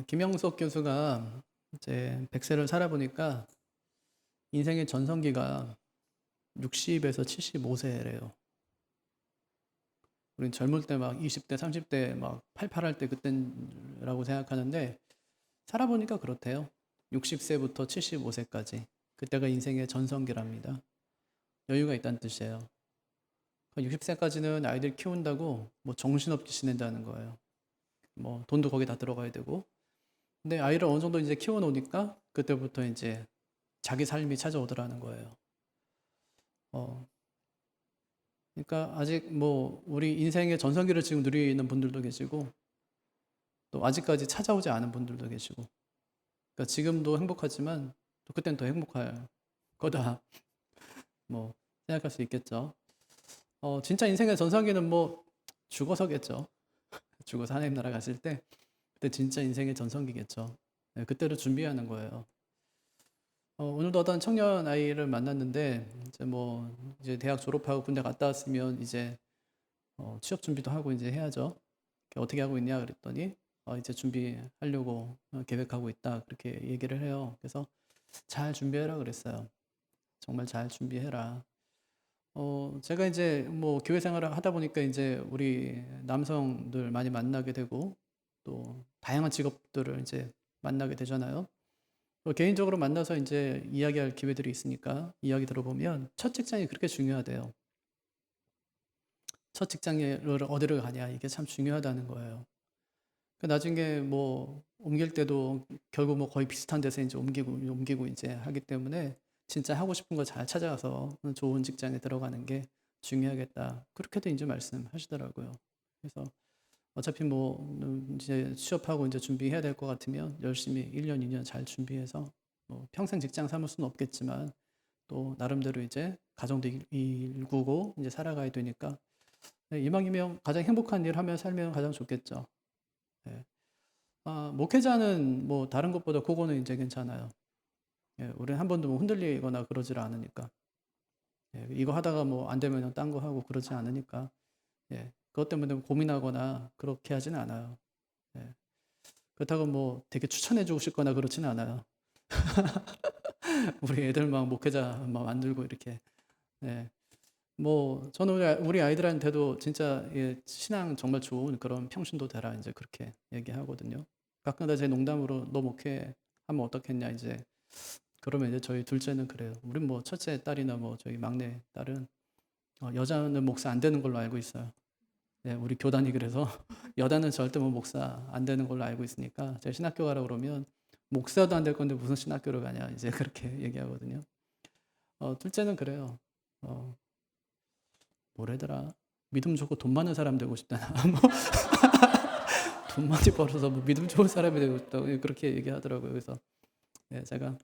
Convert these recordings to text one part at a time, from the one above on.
김영석 교수가 이제 100세를 살아보니까 인생의 전성기가 60에서 75세래요. 우린 젊을 때 막 20대, 30대 막 팔팔할 때 그때라고 생각하는데 살아보니까 그렇대요. 60세부터 75세까지. 그때가 인생의 전성기랍니다. 여유가 있다는 뜻이에요. 60세까지는 아이들 키운다고 뭐 정신없이 지낸다는 거예요. 뭐 돈도 거기 다 들어가야 되고. 근데 아이를 어느 정도 이제 키워놓으니까 그때부터 이제 자기 삶이 찾아오더라는 거예요. 어, 그러니까 아직 뭐 우리 인생의 전성기를 지금 누리는 분들도 계시고 또 아직까지 찾아오지 않은 분들도 계시고 그러니까 지금도 행복하지만 또 그땐 더 행복할 거다 뭐 생각할 수 있겠죠. 진짜 인생의 전성기는 뭐 죽어서겠죠. 죽어서 하나님 나라 갔을 때 그때 진짜 인생의 전성기겠죠. 네, 그때를 준비하는 거예요. 오늘도 어떤 청년 아이를 만났는데 이제 대학 졸업하고 군대 갔다 왔으면 이제 취업 준비도 하고 이제 해야죠. 어떻게 하고 있냐 그랬더니 이제 준비하려고 계획하고 있다 그렇게 얘기를 해요. 그래서 잘 준비해라 그랬어요. 정말 잘 준비해라. 제가 이제 뭐 교회 생활을 하다 보니까 이제 우리 남성들 많이 만나게 되고 또 다양한 직업들을 이제 만나게 되잖아요. 개인적으로 만나서 이제 이야기할 기회들이 있으니까 이야기 들어보면 첫 직장이 그렇게 중요하대요. 첫 직장을 어디를 가냐 이게 참 중요하다는 거예요. 나중에 뭐 옮길 때도 결국 뭐 거의 비슷한 데서 이제 옮기고 이제 하기 때문에 진짜 하고 싶은 거 잘 찾아서 좋은 직장에 들어가는 게 중요하겠다. 그렇게도 이제 말씀하시더라고요. 그래서 어차피 뭐 이제 취업하고 이제 준비해야 될 것 같으면 열심히 1년, 2년 잘 준비해서 뭐 평생 직장 삼을 수는 없겠지만 또 나름대로 이제 가정도 일구고 이제 살아가야 되니까 네, 이왕이면 가장 행복한 일 하며 살면 가장 좋겠죠. 네. 목회자는 뭐 다른 것보다 그거는 이제 괜찮아요. 예, 우리는 한 번도 뭐 흔들리거나 그러질 않으니까. 예, 이거 하다가 뭐 안 되면 딴 거 하고 그러지 않으니까. 예, 그것 때문에 고민하거나 그렇게 하진 않아요. 예, 그렇다고 뭐 되게 추천해 주고 싶거나 그렇지는 않아요. 우리 애들 막 목회자 막 만들고 이렇게. 예, 뭐 저는 우리 아이들한테도 진짜 예, 신앙 정말 좋은 그런 평신도 되라 이제 그렇게 얘기하거든요. 가끔가다 제 농담으로 너 목회하면 어떻겠냐 이제 그러면 이제 저희 둘째는 그래요. 우린 뭐 첫째 딸이나 뭐 저희 막내 딸은 여자는 목사 안 되는 걸로 알고 있어요. 네, 우리 교단이 그래서 여자는 절대 뭐 목사 안 되는 걸로 알고 있으니까 제가 신학교 가라 그러면 목사도 안 될 건데 무슨 신학교를 가냐 이제 그렇게 얘기하거든요. 둘째는 그래요. 어, 뭐래더라. 믿음 좋고 돈 많은 사람 되고 싶다. 돈 많이 벌어서 뭐 믿음 좋은 사람이 되고 싶다고 그렇게 얘기하더라고요. 그래서 네, 제가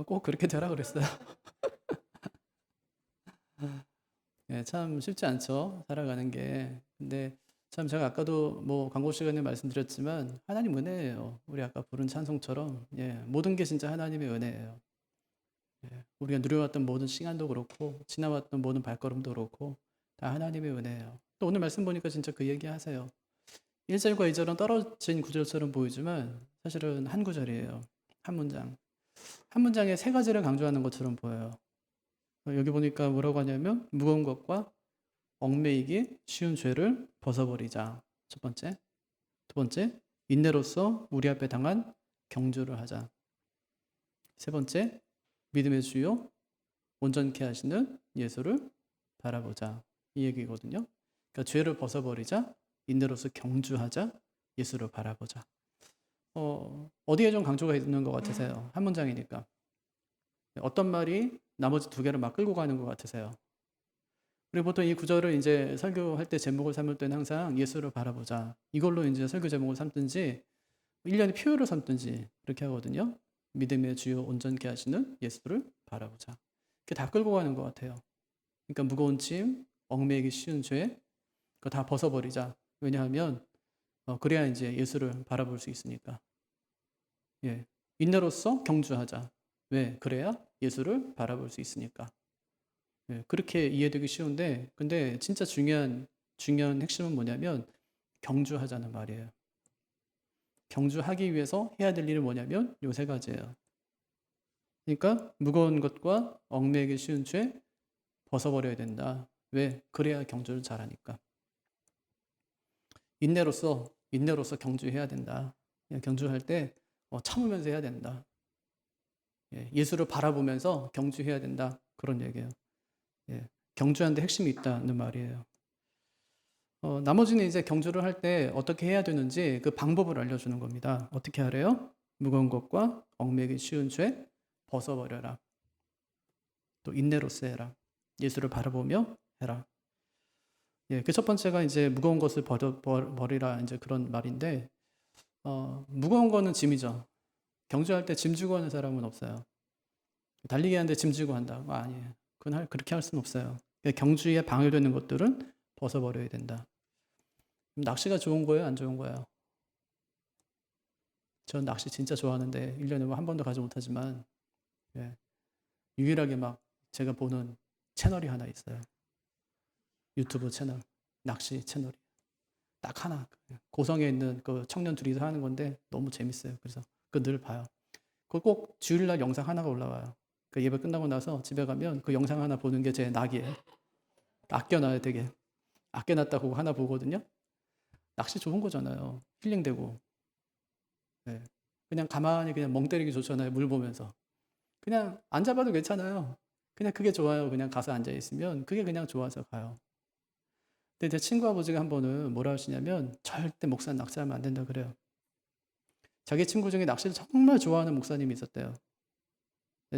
꼭 그렇게 되라 그랬어요. 예, 참 쉽지 않죠. 살아가는 게. 근데 참 제가 아까도 뭐 광고 시간에 말씀드렸지만 하나님 은혜예요. 우리 아까 부른 찬송처럼 예, 모든 게 진짜 하나님의 은혜예요. 예, 우리가 누려왔던 모든 시간도 그렇고 지나왔던 모든 발걸음도 그렇고 다 하나님의 은혜예요. 또 오늘 말씀 보니까 진짜 그 얘기 하세요. 1절과 2절은 떨어진 구절처럼 보이지만 사실은 한 구절이에요. 한 문장. 한 문장에 세 가지를 강조하는 것처럼 보여요. 여기 보니까 뭐라고 하냐면 무거운 것과 얽매이기 쉬운 죄를 벗어버리자. 첫 번째. 두 번째, 인내로서 우리 앞에 당한 경주를 하자. 세 번째, 믿음의 주요 온전케 하시는 예수를 바라보자. 이 얘기거든요. 그러니까 죄를 벗어버리자, 인내로서 경주하자, 예수를 바라보자. 어디에 좀 강조가 있는 것 같으세요? 한 문장이니까. 어떤 말이 나머지 두 개를 막 끌고 가는 것 같으세요? 그리고 보통 이 구절을 이제 설교할 때 제목을 삼을 때는 항상 예수를 바라보자. 이걸로 이제 설교 제목을 삼든지 1년의 표요를 삼든지 그렇게 하거든요. 믿음의 주요 온전케 하시는 예수를 바라보자. 그게 다 끌고 가는 것 같아요. 그러니까 무거운 짐, 얽매이기 쉬운 죄, 그거 다 벗어버리자. 왜냐하면 그래야 이제 예수를 바라볼 수 있으니까. 예, 인내로서 경주하자. 왜? 그래야 예수를 바라볼 수 있으니까. 예, 그렇게 이해되기 쉬운데, 근데 진짜 중요한 핵심은 뭐냐면 경주하자는 말이에요. 경주하기 위해서 해야 될 일은 뭐냐면 요 세 가지예요. 그러니까 무거운 것과 얽매이기 쉬운 죄 벗어버려야 된다. 왜? 그래야 경주를 잘하니까. 인내로서 경주해야 된다. 경주할 때 참으면서 해야 된다. 예수를 바라보면서 경주해야 된다. 그런 얘기예요. 경주하는데 핵심이 있다는 말이에요. 나머지는 이제 경주를 할 때 어떻게 해야 되는지 그 방법을 알려주는 겁니다. 어떻게 하래요? 무거운 것과 얽매이기 쉬운 죄 벗어버려라. 또 인내로써 해라. 예수를 바라보며 해라. 그 첫 번째가 이제 무거운 것을 버리라 이제 그런 말인데 무거운 거는 짐이죠. 경주할 때 짐 지고 하는 사람은 없어요. 달리기 하는데 짐 지고 한다. 아니에요. 그렇게 할 수는 없어요. 경주에 방해되는 것들은 벗어버려야 된다. 낚시가 좋은 거예요? 안 좋은 거예요? 전 낚시 진짜 좋아하는데 1년에 한 번도 가지 못하지만 유일하게 막 제가 보는 채널이 하나 있어요. 유튜브 채널, 낚시 채널이 딱 하나. 고성에 있는 그 청년 둘이서 하는 건데 너무 재밌어요. 그래서 그거 늘 봐요. 그거 꼭 주일날 영상 하나가 올라와요. 그 예배 끝나고 나서 집에 가면 그 영상 하나 보는 게 제 낙이에요. 아껴놔야 되게. 아껴놨다고 하나 보거든요. 낚시 좋은 거잖아요. 힐링되고. 그냥 가만히 그냥 멍 때리기 좋잖아요. 물 보면서. 그냥 안 잡아도 괜찮아요. 그냥 그게 좋아요. 그냥 가서 앉아있으면 그게 그냥 좋아서 가요. 근데 제 친구 아버지가 한 번은 뭐라 하시냐면 절대 목사 낚시하면 안 된다 그래요. 자기 친구 중에 낚시를 정말 좋아하는 목사님이 있었대요.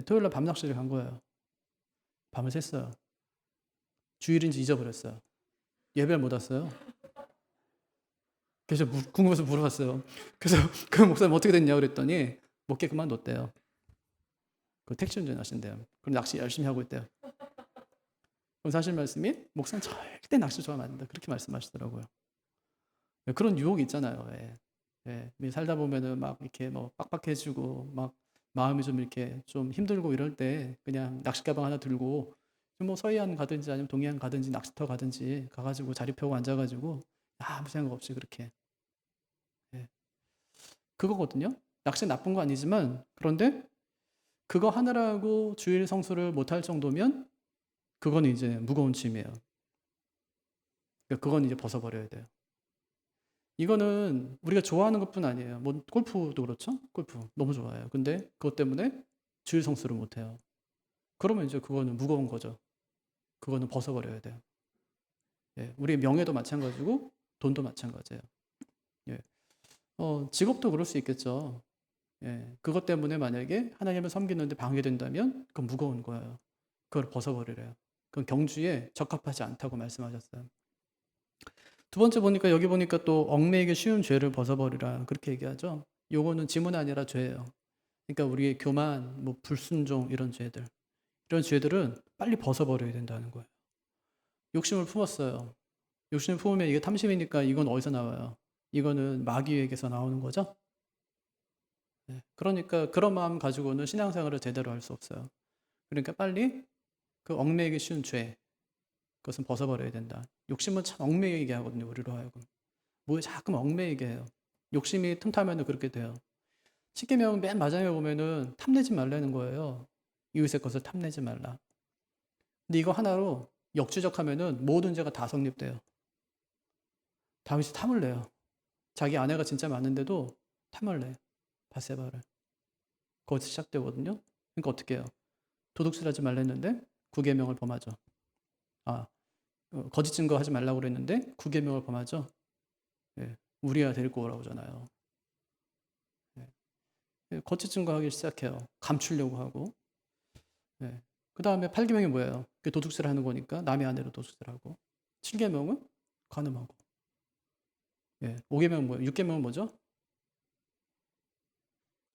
토요일날 밤 낚시를 간 거예요. 밤을 샜어요. 주일인지 잊어버렸어요. 예배를 못 왔어요. 그래서 궁금해서 물어봤어요. 그래서 그 목사님 어떻게 됐냐고 그랬더니 목회 그만뒀대요. 그 택시 운전하신대요. 그럼 낚시 열심히 하고 있대요. 그럼 사실 말씀이 목사는 절대 낚시 좋아하면 안 된다. 그렇게 말씀하시더라고요. 그런 유혹이 있잖아요. 살다 보면은 막 이렇게 뭐 빡빡해지고 막 마음이 좀 이렇게 좀 힘들고 이럴 때 그냥 낚시 가방 하나 들고 뭐 서해안 가든지 아니면 동해안 가든지 낚시터 가든지 가가지고 자리 펴고 앉아가지고 아무 생각 없이 그렇게 그거거든요. 낚시 나쁜 거 아니지만 그런데 그거 하느라고 주일 성수를 못할 정도면 그거는 이제 무거운 짐이에요. 그러니까 그건 이제 벗어버려야 돼요. 이거는 우리가 좋아하는 것뿐 아니에요. 뭐 골프도 그렇죠? 골프 너무 좋아해요. 근데 그것 때문에 주일 성수를 못해요. 그러면 이제 그거는 무거운 거죠. 그거는 벗어버려야 돼요. 우리의 명예도 마찬가지고 돈도 마찬가지예요. 직업도 그럴 수 있겠죠. 그것 때문에 만약에 하나님을 섬기는데 방해된다면 그건 무거운 거예요. 그걸 벗어버리래요. 그건 경주에 적합하지 않다고 말씀하셨어요. 두 번째 보니까 여기 보니까 또 얽매이기 쉬운 죄를 벗어버리라 그렇게 얘기하죠. 요거는 짐은 아니라 죄예요. 그러니까 우리의 교만, 뭐 불순종 이런 죄들, 이런 죄들은 빨리 벗어버려야 된다는 거예요. 욕심을 품었어요. 욕심을 품으면 이게 탐심이니까 이건 어디서 나와요? 이거는 마귀에게서 나오는 거죠. 그러니까 그런 마음 가지고는 신앙생활을 제대로 할 수 없어요. 그러니까 빨리 그 얽매이기 쉬운 죄, 그것은 벗어버려야 된다. 욕심은 참 얽매이게 하거든요, 우리로 하여금. 뭐에 자꾸 얽매이게 해요. 욕심이 틈타면 그렇게 돼요. 십계명 맨 마지막에 보면은 탐내지 말라는 거예요. 이웃의 것을 탐내지 말라. 근데 이거 하나로 역추적하면은 모든 죄가 다 성립돼요. 다윗이 탐을 내요. 자기 아내가 진짜 많은데도 탐을 내요. 바세바를. 거기서 시작되거든요. 그러니까 어떻게 해요? 도둑질하지 말랬는데 9계명을 범하죠. 거짓 증거하지 말라고 그랬는데 9계명을 범하죠. 우리야 데리고 오라고 하잖아요. 거짓 증거하기 시작해요. 감추려고 하고. 그 다음에 8계명이 뭐예요? 도둑질 하는 거니까 남의 아내로 도둑질하고. 7계명은 간음하고. 5계명은 뭐예요? 6계명은 뭐죠?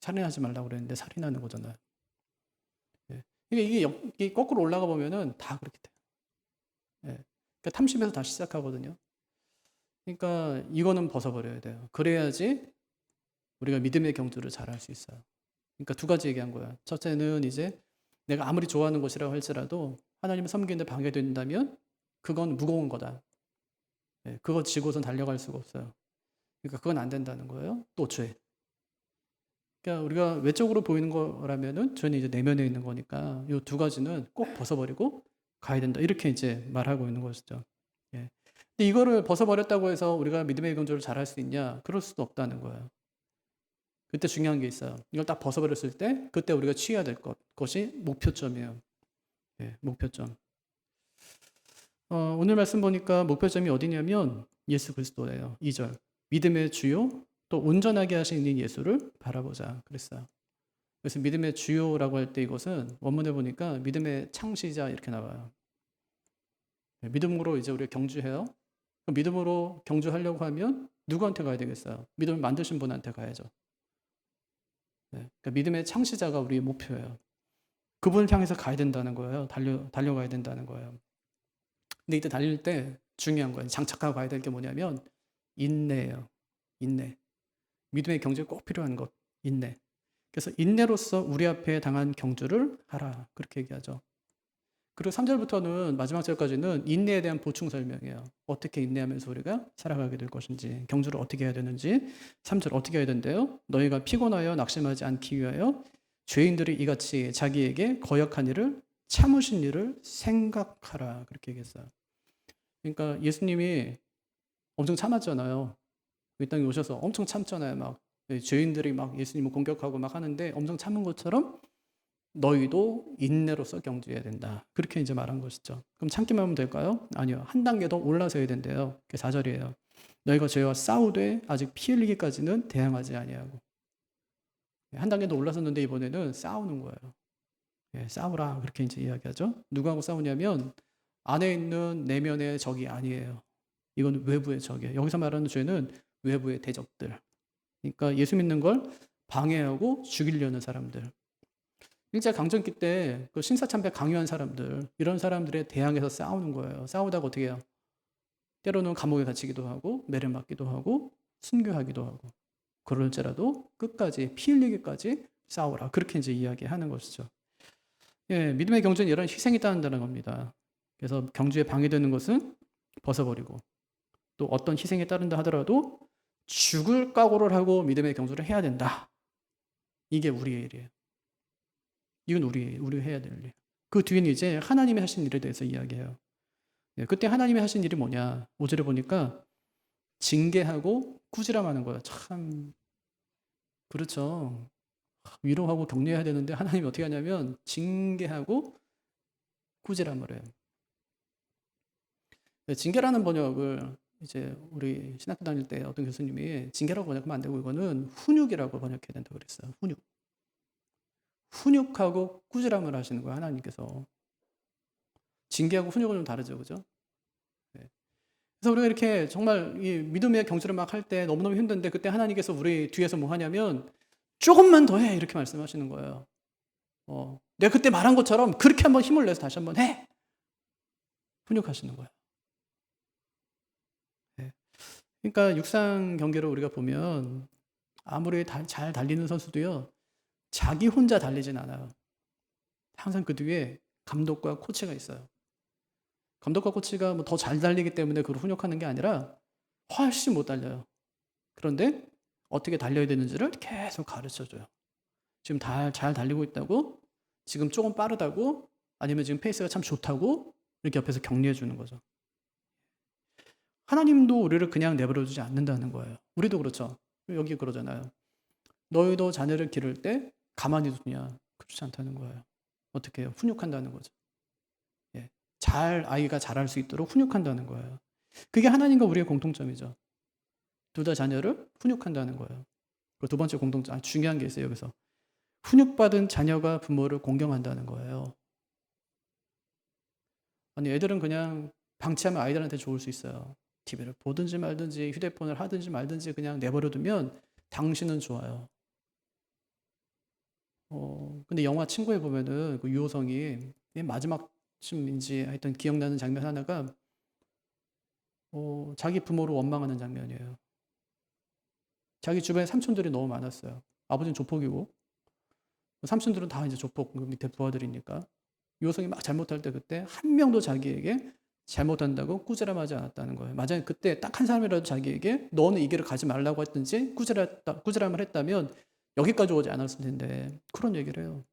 살인하지 말라고 그랬는데 살인하는 거잖아요. 이게 거꾸로 올라가 보면은 다 그렇게 돼요. 그러니까 탐심에서 다시 시작하거든요. 그러니까 이거는 벗어버려야 돼요. 그래야지 우리가 믿음의 경주를 잘 할 수 있어요. 그러니까 두 가지 얘기한 거야. 첫째는 이제 내가 아무리 좋아하는 것이라고 할지라도 하나님을 섬기는데 방해된다면 그건 무거운 거다. 그거 지고선 달려갈 수가 없어요. 그러니까 그건 안 된다는 거예요. 또 죄. 그러니까 우리가 외적으로 보이는 거라면은 저는 이제 내면에 있는 거니까 이 두 가지는 꼭 벗어버리고 가야 된다. 이렇게 이제 말하고 있는 것이죠. 예. 근데 이거를 벗어버렸다고 해서 우리가 믿음의 경주를 잘할 수 있냐? 그럴 수도 없다는 거예요. 그때 중요한 게 있어요. 이걸 딱 벗어버렸을 때 그때 우리가 취해야 될 것이 목표점이에요. 예, 목표점. 오늘 말씀 보니까 목표점이 어디냐면 예수 그리스도예요. 2절. 믿음의 주요 또 온전하게 하시는 예수를 바라보자 그랬어요. 그래서 믿음의 주요라고 할 때 이것은 원문에 보니까 믿음의 창시자 이렇게 나와요. 예, 믿음으로 이제 우리가 경주해요. 믿음으로 경주하려고 하면 누구한테 가야 되겠어요? 믿음을 만드신 분한테 가야죠. 네, 그러니까 믿음의 창시자가 우리의 목표예요. 그분을 향해서 가야 된다는 거예요. 달려가야 된다는 거예요. 근데 이때 달릴 때 중요한 거예요. 장착하고 가야 될 게 뭐냐면 인내예요. 인내. 믿음의 경주에 꼭 필요한 것. 인내. 그래서 인내로서 우리 앞에 당한 경주를 하라. 그렇게 얘기하죠. 그리고 3절부터는 마지막 절까지는 인내에 대한 보충 설명이에요. 어떻게 인내하면서 우리가 살아가게 될 것인지, 경주를 어떻게 해야 되는지. 3절 어떻게 해야 된대요? 너희가 피곤하여 낙심하지 않기 위하여 죄인들이 이같이 자기에게 거역한 일을 참으신 일을 생각하라. 그렇게 얘기했어요. 그러니까 예수님이 엄청 참았잖아요. 이 땅에 오셔서 엄청 참잖아요. 막 죄인들이 막 예수님을 공격하고 막 하는데 엄청 참은 것처럼 너희도 인내로서 경주해야 된다. 그렇게 이제 말한 것이죠. 그럼 참기만 하면 될까요? 아니요. 한 단계 더 올라서야 된대요. 그게 4절이에요. 너희가 죄와 싸우되 아직 피 흘리기까지는 대항하지 아니하고. 한 단계 더 올라섰는데 이번에는 싸우는 거예요. 예, 싸우라. 그렇게 이제 이야기하죠. 누구하고 싸우냐면 안에 있는 내면의 적이 아니에요. 이건 외부의 적이에요. 여기서 말하는 죄는 외부의 대적들. 그러니까 예수 믿는 걸 방해하고 죽이려는 사람들. 일제 강점기 때 그 신사참배 강요한 사람들, 이런 사람들에 대항해서 싸우는 거예요. 싸우다가 어떻게 해요? 때로는 감옥에 갇히기도 하고 매를 맞기도 하고 순교하기도 하고 그럴지라도 끝까지 피 흘리기까지 싸우라. 그렇게 이제 이야기하는 것이죠. 예, 믿음의 경주는 이런 희생이 따른다는 겁니다. 그래서 경주에 방해되는 것은 벗어버리고 또 어떤 희생이 따른다 하더라도 죽을 각오를 하고 믿음의 경주를 해야 된다. 이게 우리의 일이에요. 이건 우리 해야 될 일. 그 뒤에는 이제 하나님이 하신 일에 대해서 이야기해요. 네, 그때 하나님이 하신 일이 뭐냐? 5절에 보니까 징계하고 꾸지람하는 거예요. 참 그렇죠. 위로하고 격려해야 되는데 하나님이 어떻게 하냐면 징계하고 꾸지람을 해요. 네, 징계라는 번역을 이제 우리 신학교 다닐 때 어떤 교수님이 징계라고 번역하면 안 되고 이거는 훈육이라고 번역해야 된다고 그랬어요. 훈육. 훈육하고 꾸지람을 하시는 거예요. 하나님께서. 징계하고 훈육은 좀 다르죠. 그죠? 네. 그래서 우리가 이렇게 정말 이 믿음의 경주를 막 할 때 너무너무 힘든데 그때 하나님께서 우리 뒤에서 뭐 하냐면 조금만 더 해. 이렇게 말씀하시는 거예요. 내가 그때 말한 것처럼 그렇게 한번 힘을 내서 다시 한번 해. 훈육하시는 거예요. 네. 그러니까 육상 경기를 우리가 보면 아무리 잘 달리는 선수도요. 자기 혼자 달리진 않아요. 항상 그 뒤에 감독과 코치가 있어요. 감독과 코치가 뭐 더 잘 달리기 때문에 그걸 훈육하는 게 아니라 훨씬 못 달려요. 그런데 어떻게 달려야 되는지를 계속 가르쳐줘요. 지금 잘 달리고 있다고, 지금 조금 빠르다고, 아니면 지금 페이스가 참 좋다고 이렇게 옆에서 격려해 주는 거죠. 하나님도 우리를 그냥 내버려 두지 않는다는 거예요. 우리도 그렇죠. 여기 그러잖아요. 너희도 자녀를 기를 때 가만히 두냐? 그렇지 않다는 거예요. 어떻게 해요? 훈육한다는 거죠. 예. 아이가 잘할 수 있도록 훈육한다는 거예요. 그게 하나님과 우리의 공통점이죠. 둘 다 자녀를 훈육한다는 거예요. 그 두 번째 공통점, 중요한 게 있어요, 여기서. 훈육받은 자녀가 부모를 공경한다는 거예요. 아니, 애들은 그냥 방치하면 아이들한테 좋을 수 있어요. TV를 보든지 말든지 휴대폰을 하든지 말든지 그냥 내버려두면 당신은 좋아요. 근데 영화 친구에 보면은 그 유호성이 마지막쯤인지 하여튼 기억나는 장면 하나가 자기 부모를 원망하는 장면이에요. 자기 주변에 삼촌들이 너무 많았어요. 아버지는 조폭이고 삼촌들은 다 이제 조폭 밑에 부하들이니까 유호성이 막 잘못할 때 그때 한 명도 자기에게 잘못한다고 꾸지람하지 않았다는 거예요. 만약에 그때 딱 한 사람이라도 자기에게 너는 이 길을 가지 말라고 했든지 꾸지람을 했다면 여기까지 오지 않았을 텐데 그런 얘기를 해요.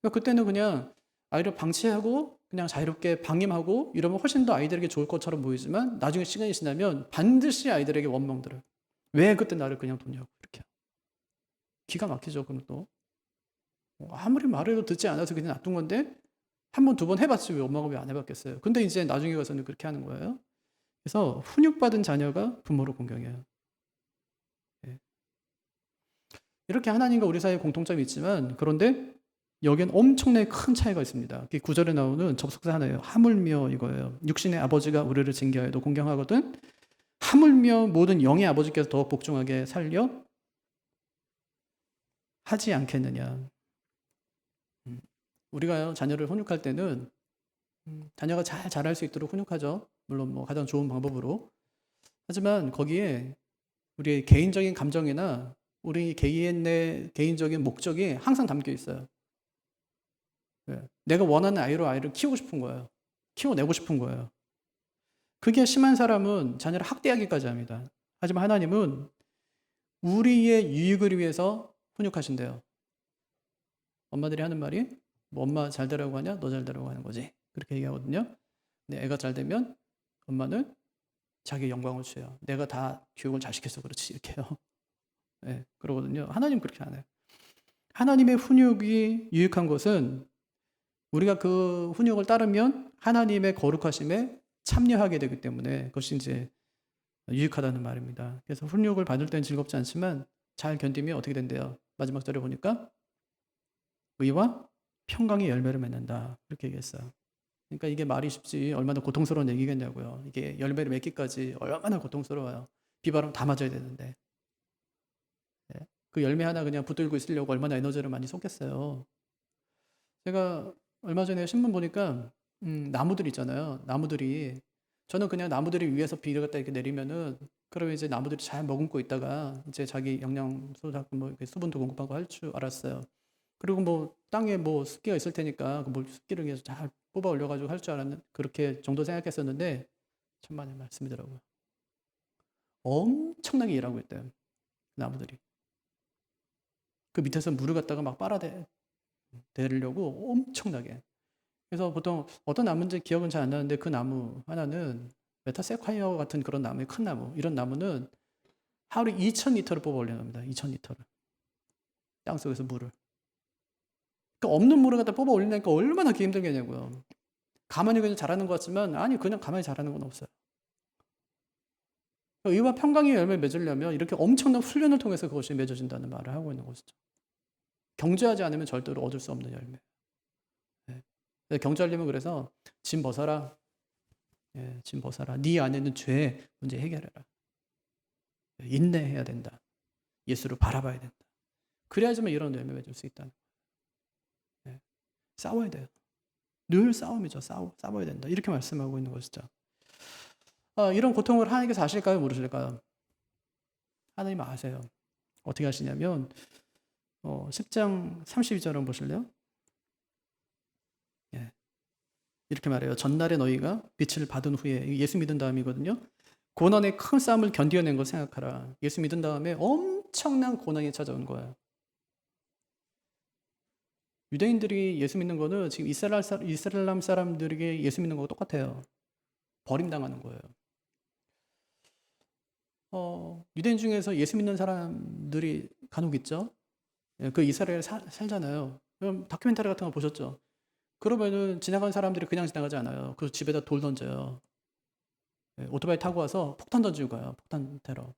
그러니까 그때는 그냥 아이를 방치하고 그냥 자유롭게 방임하고 이러면 훨씬 더 아이들에게 좋을 것처럼 보이지만 나중에 시간이 지나면 반드시 아이들에게 원망 들어요. 왜 그때 나를 그냥 뒀냐고. 이렇게 기가 막히죠. 그럼 또 아무리 말해도 듣지 않아서 그냥 놔둔 건데 한 번, 두 번 해봤지 왜 엄마가 왜 안 해봤겠어요. 근데 이제 나중에 가서는 그렇게 하는 거예요. 그래서 훈육받은 자녀가 부모를 공경해요. 예. 이렇게 하나님과 우리 사이에 공통점이 있지만 그런데 여기엔 엄청나게 큰 차이가 있습니다. 9절에 나오는 접속사 하나예요. 하물며 이거예요. 육신의 아버지가 우리를 징계하여도 공경하거든 하물며 모든 영의 아버지께서 더욱 복종하게 살려 하지 않겠느냐. 우리가 자녀를 훈육할 때는 자녀가 잘 자랄 수 있도록 훈육하죠. 물론 뭐 가장 좋은 방법으로. 하지만 거기에 우리의 개인적인 감정이나 우리 개인의 개인적인 목적이 항상 담겨 있어요. 내가 원하는 아이로 아이를 키우고 싶은 거예요. 키워내고 싶은 거예요. 그게 심한 사람은 자녀를 학대하기까지 합니다. 하지만 하나님은 우리의 유익을 위해서 훈육하신대요. 엄마들이 하는 말이 뭐 엄마 잘 되라고 하냐? 너 잘 되라고 하는 거지. 그렇게 얘기하거든요. 근데 애가 잘 되면 엄마는 자기 영광을 줘요. 내가 다 교육을 잘 시켜서 그렇지 이렇게요. 네, 그러거든요. 하나님 그렇게 안 해요. 하나님의 훈육이 유익한 것은 우리가 그 훈육을 따르면 하나님의 거룩하심에 참여하게 되기 때문에 그것이 이제 유익하다는 말입니다. 그래서 훈육을 받을 때는 즐겁지 않지만 잘 견디면 어떻게 된대요? 마지막 절에 보니까 의와 평강의 열매를 맺는다. 그렇게 얘기했어요. 그러니까 이게 말이 쉽지 얼마나 고통스러운 얘기겠냐고요. 이게 열매를 맺기까지 얼마나 고통스러워요. 비바람 다 맞아야 되는데. 그 열매 하나 그냥 붙들고 있으려고 얼마나 에너지를 많이 쏟겠어요. 제가 얼마 전에 신문 보니까 나무들 있잖아요. 나무들이 저는 그냥 나무들이 위에서 비를 갖다 이렇게 내리면은 그러면 이제 나무들이 잘 머금고 있다가 이제 자기 영양소 뭐 수분도 공급하고 할 줄 알았어요. 그리고 뭐 땅에 뭐 습기가 있을 테니까 그 습기를 계속 잘 뽑아 올려가지고 할 줄 알았는 그렇게 정도 생각했었는데 천만의 말씀이더라고요. 엄청나게 일하고 있대요. 나무들이. 그 밑에서 물을 갖다가 막 빨아대려고 엄청나게. 그래서 보통 어떤 나무인지 기억은 잘 안 나는데 그 나무 하나는 메타세콰이어 같은 그런 나무, 큰 나무, 이런 나무는 하루에 2,000리터를 뽑아 올려납니다. 2,000리터를. 땅속에서 물을. 그러니까 없는 물을 갖다 뽑아 올리니까 얼마나 그게 힘들겠냐고요. 가만히 그냥 자라는 것 같지만 아니 그냥 가만히 자라는 건 없어요. 의와 평강의 열매를 맺으려면 이렇게 엄청난 훈련을 통해서 그것이 맺어진다는 말을 하고 있는 것이죠. 경주하지 않으면 절대로 얻을 수 없는 열매. 네. 경주하려면 그래서 짐 벗어라. 예, 짐 벗어라. 네 안에 있는 죄 문제 해결해라. 인내해야 된다. 예수를 바라봐야 된다. 그래야지만 이런 열매 맺을 수 있다는 거예요. 예. 싸워야 돼요. 늘 싸움이죠. 싸워야 된다. 이렇게 말씀하고 있는 것이죠. 이런 고통을 하나님께서 아실까요? 모르실까요? 하나님 아세요. 어떻게 하시냐면 10장 32절 한번 보실래요? 예. 이렇게 말해요. 전날에 너희가 빛을 받은 후에 예수 믿은 다음이거든요. 고난의 큰 싸움을 견뎌낸 거 생각하라. 예수 믿은 다음에 엄청난 고난이 찾아온 거예요. 유대인들이 예수 믿는 거는 지금 이스라엘 사람들에게 예수 믿는 거와 똑같아요. 버림당하는 거예요. 유대인 중에서 예수 믿는 사람들이 간혹 있죠. 그 이스라엘에 살잖아요. 그럼 다큐멘터리 같은 거 보셨죠? 그러면은 지나가는 사람들이 그냥 지나가지 않아요. 그 집에다 돌 던져요. 오토바이 타고 와서 폭탄 던지고 가요. 폭탄 테러.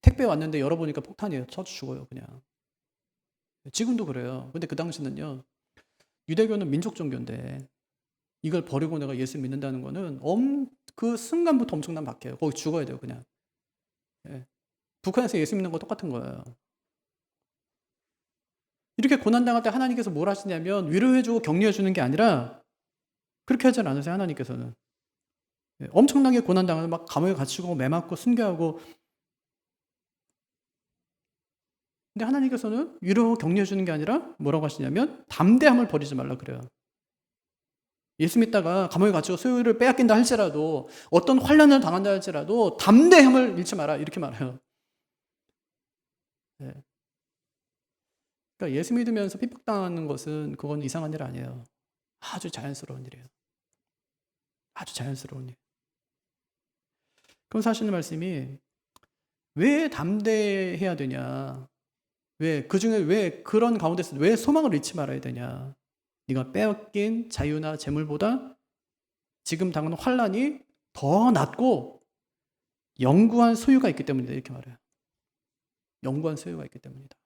택배 왔는데 열어보니까 폭탄이에요. 터져 죽어요, 그냥. 지금도 그래요. 근데 그 당시는요, 유대교는 민족 종교인데 이걸 버리고 내가 예수 믿는다는 거는 그 순간부터 엄청난 박해예요. 거기 죽어야 돼요, 그냥. 북한에서 예수 믿는 거 똑같은 거예요. 이렇게 고난당할 때 하나님께서 뭘 하시냐면 위로해주고 격려해주는 게 아니라 그렇게 하지 않으세요, 하나님께서는. 엄청나게 고난당하면 막 감옥에 갇히고 매맞고 순교하고. 근데 하나님께서는 위로 격려해주는 게 아니라 뭐라고 하시냐면 담대함을 버리지 말라 그래요. 예수 믿다가 감옥에 갇히고 소유를 빼앗긴다 할지라도 어떤 환난을 당한다 할지라도 담대함을 잃지 마라 이렇게 말해요. 그러니까 예수 믿으면서 핍박당하는 것은 그건 이상한 일 아니에요. 아주 자연스러운 일이에요. 아주 자연스러운 일. 그러면서 하시는 말씀이 왜 담대해야 되냐? 왜 그중에 왜 그런 가운데서 왜 소망을 잃지 말아야 되냐? 네가 빼앗긴 자유나 재물보다 지금 당하는 환난이 더 낫고 영구한 소유가 있기 때문이다. 이렇게 말해요. 영구한 소유가 있기 때문이다.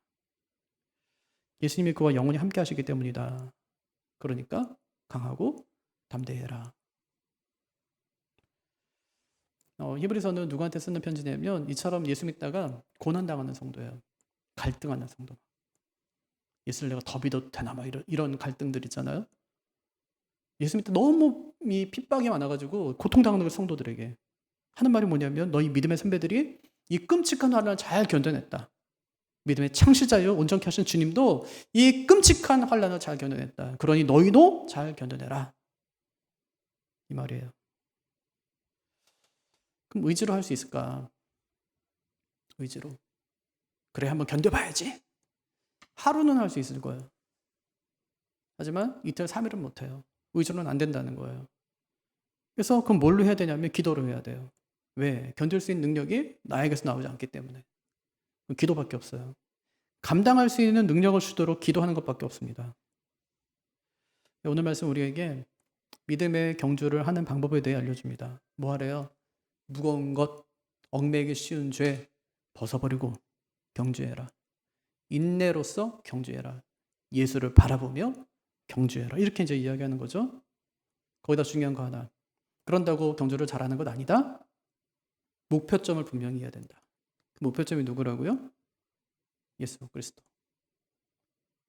예수님이 그와 영원히 함께 하시기 때문이다. 그러니까 강하고 담대해라. 히브리서는 누구한테 쓰는 편지냐면 이처럼 예수 믿다가 고난당하는 성도예요. 갈등하는 성도. 예수를 내가 더 믿어도 되나 막 이런 갈등들 있잖아요. 예수 믿다 너무 이 핍박이 많아가지고 고통당하는 걸 성도들에게 하는 말이 뭐냐면 너희 믿음의 선배들이 이 끔찍한 환난을 잘 견뎌냈다. 믿음의 창시자요 온전케 하신 주님도 이 끔찍한 환난을 잘 견뎌냈다. 그러니 너희도 잘 견뎌내라. 이 말이에요. 그럼 의지로 할 수 있을까? 의지로. 그래 한번 견뎌봐야지. 하루는 할 수 있을 거예요. 하지만 이틀 3일은 못해요. 의지로는 안 된다는 거예요. 그래서 그럼 뭘로 해야 되냐면 기도로 해야 돼요. 왜? 견딜 수 있는 능력이 나에게서 나오지 않기 때문에. 기도밖에 없어요. 감당할 수 있는 능력을 주도록 기도하는 것밖에 없습니다. 오늘 말씀 우리에게 믿음의 경주를 하는 방법에 대해 알려줍니다. 뭐 하래요? 무거운 것, 얽매이기 쉬운 죄 벗어버리고 경주해라. 인내로서 경주해라. 예수를 바라보며 경주해라. 이렇게 이제 이야기하는 거죠. 거기다 중요한 거 하나. 그런다고 경주를 잘하는 것 아니다. 목표점을 분명히 해야 된다. 그 목표점이 누구라고요? 예수 그리스도.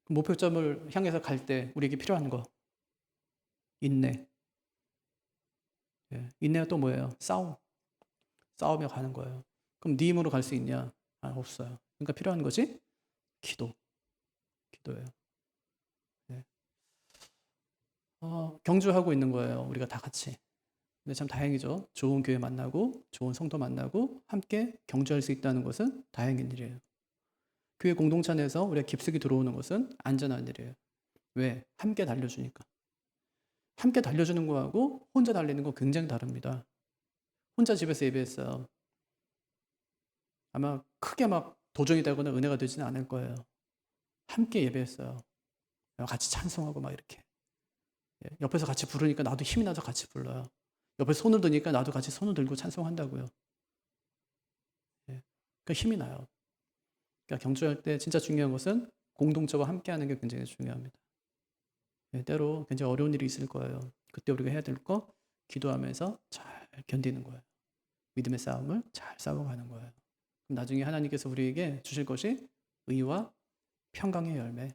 그 목표점을 향해서 갈 때 우리에게 필요한 거. 인내. 인내가 또 뭐예요? 싸움. 싸우며 가는 거예요. 그럼 네 힘으로 갈 수 있냐? 없어요. 그러니까 필요한 거지? 기도. 기도예요. 네. 경주하고 있는 거예요. 우리가 다 같이. 근데 참 다행이죠. 좋은 교회 만나고 좋은 성도 만나고 함께 경주할 수 있다는 것은 다행인 일이에요. 교회 공동체 안에서 우리가 깊숙이 들어오는 것은 안전한 일이에요. 왜? 함께 달려주니까. 함께 달려주는 거하고 혼자 달리는 거 굉장히 다릅니다. 혼자 집에서 예배했어요. 아마 크게 막 도전이 되거나 은혜가 되지는 않을 거예요. 함께 예배했어요. 같이 찬송하고 막 이렇게. 옆에서 같이 부르니까 나도 힘이 나서 같이 불러요. 옆에 손을 드니까 나도 같이 손을 들고 찬송한다고요. 그러니까 힘이 나요. 그러니까 경주할 때 진짜 중요한 것은 공동체와 함께하는 게 굉장히 중요합니다. 때로 굉장히 어려운 일이 있을 거예요. 그때 우리가 해야 될 거 기도하면서 잘 견디는 거예요. 믿음의 싸움을 잘 싸워가는 거예요. 그럼 나중에 하나님께서 우리에게 주실 것이 의와 평강의 열매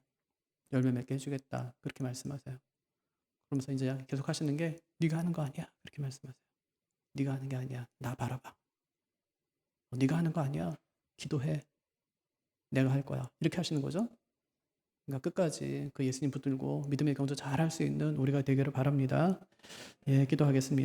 맺게 해주겠다. 그렇게 말씀하세요. 그러면서 이제 계속 하시는 게 네가 하는 거 아니야. 그렇게 말씀하세요. 네가 하는 게 아니야. 나 바라봐. 네가 하는 거 아니야. 기도해. 내가 할 거야. 이렇게 하시는 거죠. 그러니까 끝까지 그 예수님 붙들고 믿음의 경주 잘 할 수 있는 우리가 되기를 바랍니다. 기도하겠습니다.